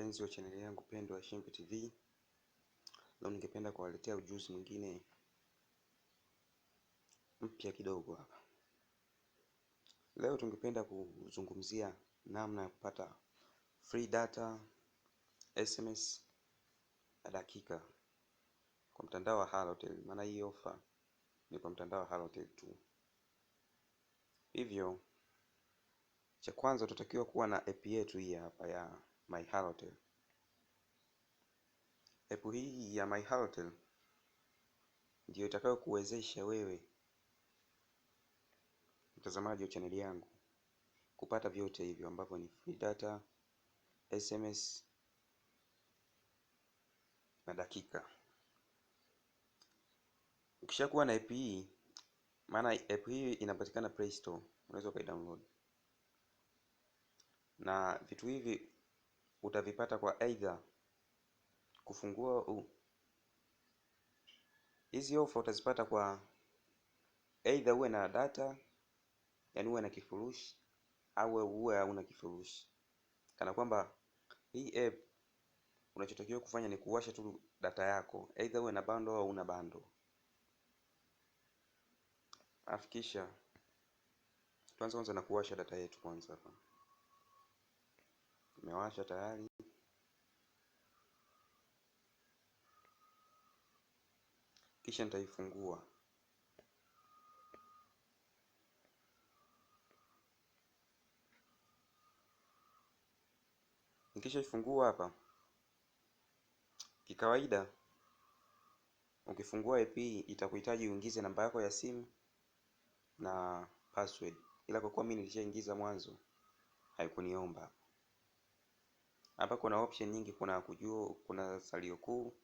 Wapenzi wa chaneli yangu pendwa ya Shimpi TV, leo ningependa kuwaletea ujuzi mwingine mpya kidogo hapa. Leo tungependa kuzungumzia namna ya kupata free data, SMS na dakika kwa mtandao wa Halotel. Maana hii offer ni kwa mtandao wa Halotel tu. Hivyo cha kwanza tutatakiwa kuwa na app yetu hii hapa ya My Halotel. App hii ya My Halotel ndio itakayo kuwezesha wewe mtazamaji wa chaneli yangu kupata vyote hivyo ambavyo ni free data, SMS na dakika. Ukishakuwa na app hii, maana app hii inapatikana Play Store, unaweza download. Na vitu hivi utavipata kwa either kufungua hizi offer utazipata kwa either uwe na data, yani uwe na kifurushi au uwe hauna kifurushi. Kana kwamba hii app unachotakiwa kufanya ni kuwasha tu data yako, either uwe na bundle au una bundle. Afikisha tuanze kwanza na kuwasha data yetu kwanza hapa. Nimewasha tayari. Kisha nitaifungua. Nikishaifungua hapa, kikawaida ukifungua app hii itakuhitaji uingize namba yako ya simu na password. Ila kwa kuwa mimi nilishaingiza mwanzo, haikuniomba. Hapa kuna option nyingi, kuna salio kuu.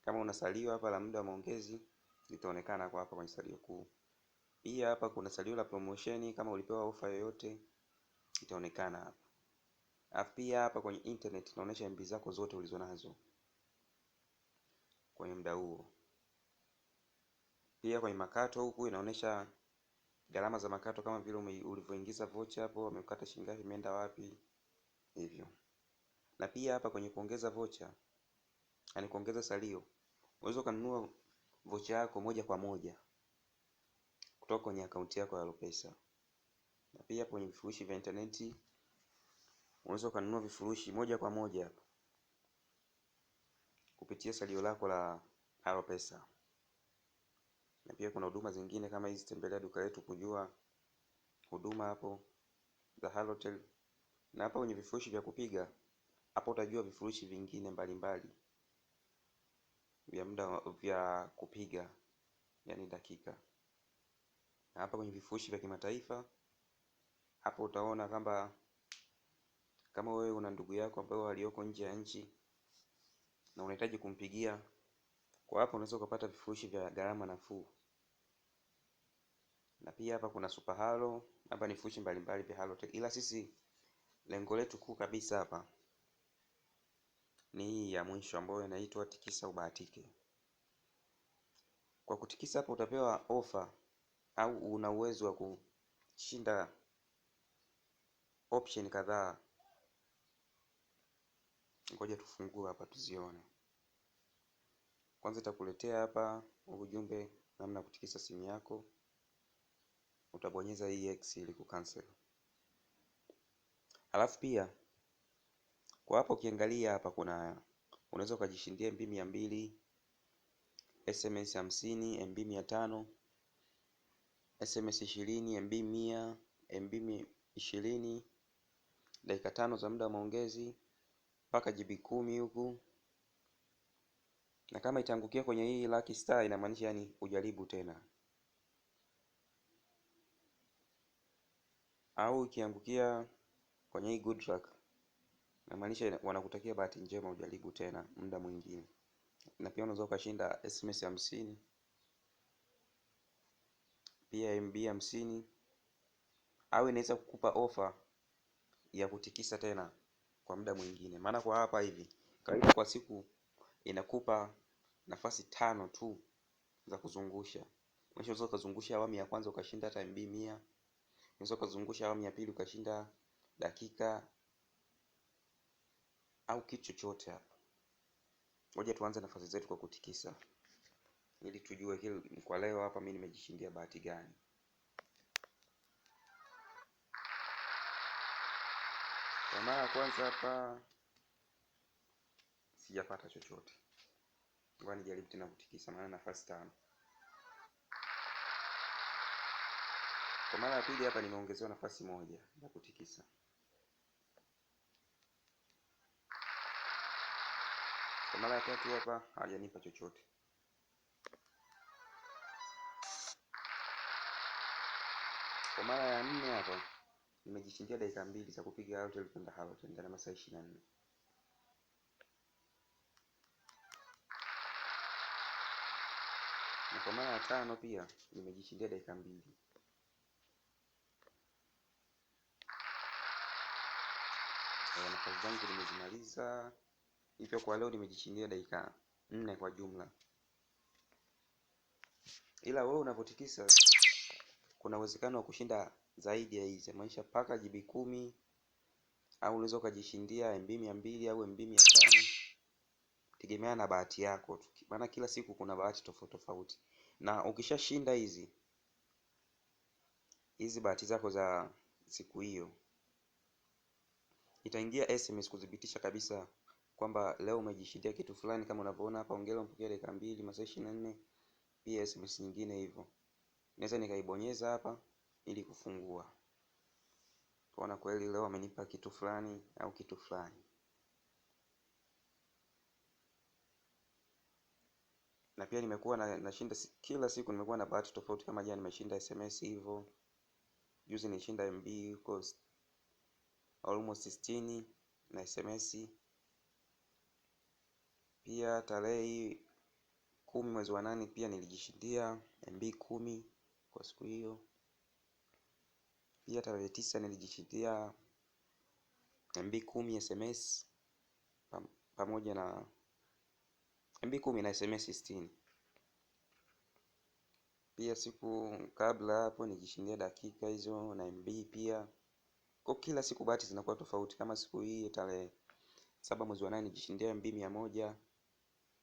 Kama una salio hapa la muda wa maongezi, litaonekana kwa hapa kwenye salio kuu. Pia hapa kuna salio la promotion, kama ulipewa ofa yoyote itaonekana hapa. Alafu pia hapa kwenye internet inaonyesha MB zako zote ulizonazo kwenye muda huo. Pia kwenye makato huku inaonyesha gharama za makato, kama vile ulivyoingiza vocha hapo, wamekata shilingi ngapi, imeenda wapi, hivyo. Na pia hapa kwenye kuongeza vocha, yani kuongeza salio, unaweza kununua vocha yako moja kwa moja kutoka kwenye akaunti yako ya Alopesa. Na pia kwenye vifurushi vya interneti unaweza kununua vifurushi moja kwa moja hapa kupitia salio lako la Alopesa. Na pia kuna huduma zingine kama hizi, tembelea duka letu kujua huduma hapo za Halotel. Na hapa kwenye vifurushi vya kupiga, hapo utajua vifurushi vingine mbalimbali vya muda vya kupiga, yani dakika. Na hapa kwenye vifurushi vya kimataifa, hapo utaona kama wewe una ndugu yako ambao walioko nje ya nchi na unahitaji kumpigia, kwa hapo unaweza kupata vifurushi vya gharama nafuu. Na pia hapa kuna Super Halo, hapa ni vifurushi mbalimbali vya Halotel. Ila sisi lengo letu kuu kabisa hapa ni hii ya mwisho ambayo inaitwa tikisa ubahatike. Kwa kutikisa hapa utapewa ofa au una uwezo wa kushinda option kadhaa. Ngoja tufungue hapa tuzione. Kwanza itakuletea hapa ujumbe namna ya kutikisa simu yako. Utabonyeza hii X ili kucancel. Halafu pia kwa hapo ukiangalia hapa unaweza ukajishindia MB 200, SMS 50, MB 500, SMS 20, MB 100, MB 20, dakika 5 za muda wa maongezi mpaka GB 10 huku. Na kama itaangukia kwenye hii Lucky Star inamaanisha yani ujaribu tena. Au ikiangukia kwenye hii Good Luck inamaanisha wanakutakia bahati njema, ujaribu tena muda mwingine. Na pia unaweza ukashinda SMS 50, pia MB 50, au inaweza kukupa ofa ya kutikisa tena kwa muda mwingine. Maana kwa hapa hivi kawaida kwa siku inakupa nafasi 5 tu za kuzungusha. Unaweza kuzungusha awamu ya kwanza ukashinda hata MB 100. Unaweza kuzungusha awamu ya pili ukashinda dakika au kitu chochote hapa. Ngoja tuanze nafasi zetu kwa kutikisa, ili tujue hili kwa leo hapa mimi nimejishindia bahati gani. Kwa mara ya kwanza hapa sijapata chochote. Ngoja nijaribu tena kutikisa, maana nafasi 5. Kwa mara ya pili hapa nimeongezewa nafasi 1 ya kutikisa. Kwa mara ya tatu hapa hajanipa chochote. Kwa mara ya 4 hapa nimejishindia dakika 2 za kupiga Halotel kwenda Halotel ndani ya masaa 24. Na kwa mara ya 5 pia nimejishindia dakika 2. Nafasi zangu nimezimaliza. Hivyo kwa leo nimejishindia dakika 4 kwa jumla. Ila wewe unapotikisa kuna uwezekano wa kushinda zaidi ya hizi. Maisha paka GB 10 au unaweza ukajishindia MB 200 au MB 500. Tegemea na bahati yako tu. Maana kila siku kuna bahati tofauti tofauti. Na ukishashinda hizi bahati zako za siku hiyo, itaingia SMS kudhibitisha kabisa kwamba leo umejishindia kitu fulani, kama unavyoona hapa, hongera mpokea dakika 2 masaa 24. Pia SMS nyingine hivyo. Naweza nikaibonyeza hapa ili kufungua. Tuona kweli leo amenipa kitu fulani au kitu fulani. Na pia nimekuwa nashinda kila siku, nimekuwa na bahati tofauti. Kama jana nimeshinda SMS hivyo. Juzi nilishinda MB huko almost 60 na SMS. Pia tarehe 10 mwezi wa 8 pia nilijishindia MB 10 kwa siku hiyo. Pia tarehe 9 nilijishindia MB 10 SMS pamoja na MB 10 na SMS 60. Pia siku kabla hapo nilijishindia dakika hizo na MB pia. Kwa kila siku bahati zinakuwa tofauti. Kama siku hii tarehe 7 mwezi wa 8 nilijishindia MB 100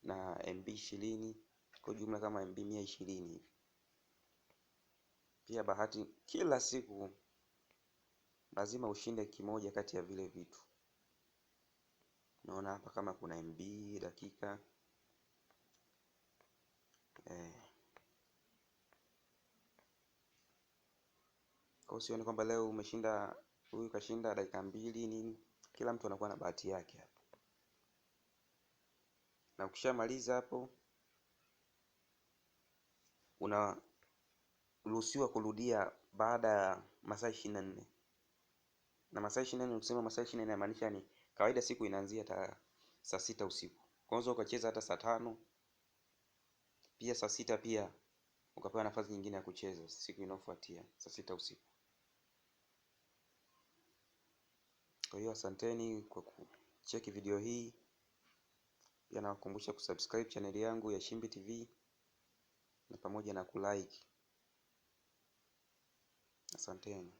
na MB 20, kwa jumla kama MB 120 hivi. Pia bahati kila siku lazima ushinde kimoja kati ya vile vitu. Naona hapa kama kuna MB dakika. Kwa usione kwamba leo umeshinda, huyu kashinda dakika 2 nini. Kila mtu anakuwa na bahati yake hapo. Na ukishamaliza hapo unaruhusiwa kurudia baada ya masaa 24. Na masaa 24 ukisema masaa 24 inamaanisha ni kawaida siku inaanzia saa 6 usiku. Kwa hiyo ukacheza hata saa 5, pia saa 6 pia ukapewa nafasi nyingine ya kucheza siku inayofuatia saa 6 usiku. Kwa hiyo asanteni kwa kucheki video hii. Pia nawakumbusha kusubscribe channel yangu ya Shimbi TV na pamoja na kulike. Asanteni.